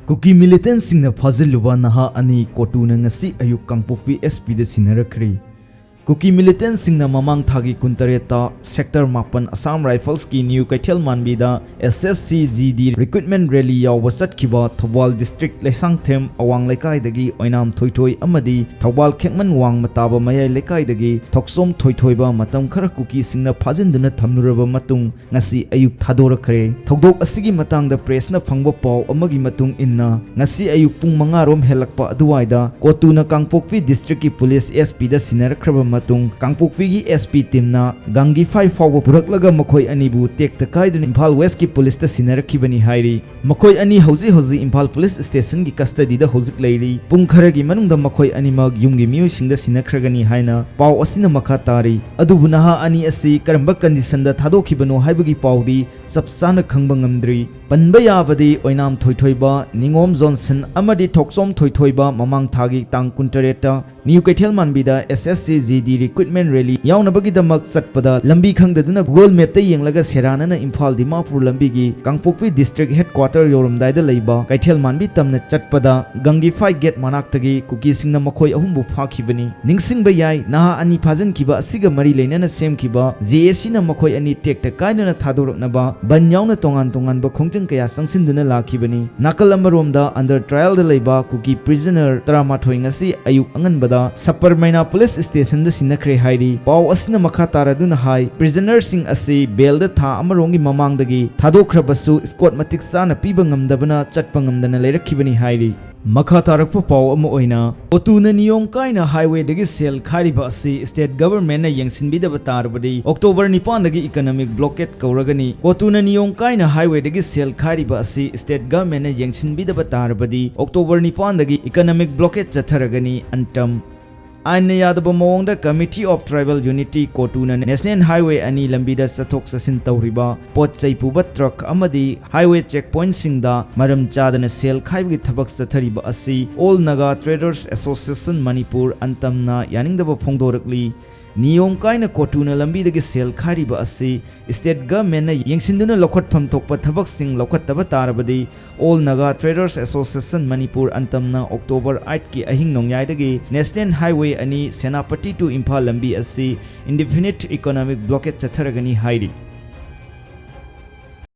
Kuki militant singna faziluwa naha ani kotuna ngasi ayuk kangpokpi SP da sinarakri. Kuki militant singna mamang thagi kuntareta sector mapan Assam Rifles ki new Kaithel Manbida SSCGD recruitment rally yaw wasatkiba Thawal district lesang them awang lekai dagi oinam thoithoi amadi Thawal khengman wang mataba mayai lekai dagi thoksom thoithoi ba matam khara kuki singna phajinduna thamnuraba matung ngasi ayuk thadorakre thogdok asigi matang da press na phangba paw amagi matung inna ngasi ayuk pung 5 rom helakpa aduwaida kotuna kangpokpi district ki police SP da sinarakhraba matung kangpokpi gi SP team na gangi 5 fawa puraklaga makhoi anibu tekta kaidun Imphal West ki police ta sinarakibani hairi makhoi ani hozi Imphal police station gi custody da hozik leiri pung khara gi manung da makhoi ani mag yumgi miu singda sinakragani haina paw asina makha tari adubuna ha ani asi karamba condition da Thadokhiba haibagi pawdi sapsana khangba ngamdri panba yabadi oinam thoithoiba ningom Johnson amadi thoksom thoithoiba mamang thagi tang kuntareta New Kaithel Manbida SSCGD recruitment rally yaunabagi damak satpada lambi khangdaduna Google map ta yenglaga serana na Imphal Dimapur lambi gi Kangpokpi district headquarter yorumdai da leiba Kaithel Manbi tamna chatpada gangi 5 gate manaktagi kuki singna makhoi ahumbu phakibani ningsingba yai naha ani phajan kiba asiga mari leinana semkiba JAC na makhoi ani tekta kainana thadoraknaba banyauna tongan ba khongjang kaya sangsinduna lakibani nakal amaromda under trial da leiba kuki prisoner taramathoi ngasi ayuk anganbada Sapar Maina police station da sinakre hairi paw asina makha taraduna hai prisoner sing asi bail da tha amarongi mamangdagi thadokrabasu squad matik sana piba ngamdabana chatpa ngamdana leirakibani hairi Makha tarakpa paw ama oina otuna niyom kaina highway dagi sel khariba asi state government na yengsinbidaba tarbadi October 9 dagi economic blockade kauragani otuna niyom kaina highway dagi sel khariba asi state government na yengsinbidaba tarbadi October 9 dagi economic blockade chatharagani antam Aina yadaba mawangda Committee of Tribal Unity Kotuna National Highway ani lambida sathok sasin tawriba pot chai puba truck amadi highway checkpoint singda maram chadana sel khaibgi thabak sathariba asi All Naga Traders Association Manipur antamna yaningdaba phongdorakli Niyom kaina kotuna lambi dagi sel khariba asi state government na yengsinduna lokhatpham thokpa thabak sing lokhattaba tarabadi All Naga Traders Association Manipur antamna October 8 ki ahing nongyai dagi National Highway ani Senapati to Imphal lambi asi indefinite economic blockade chatharagani hairi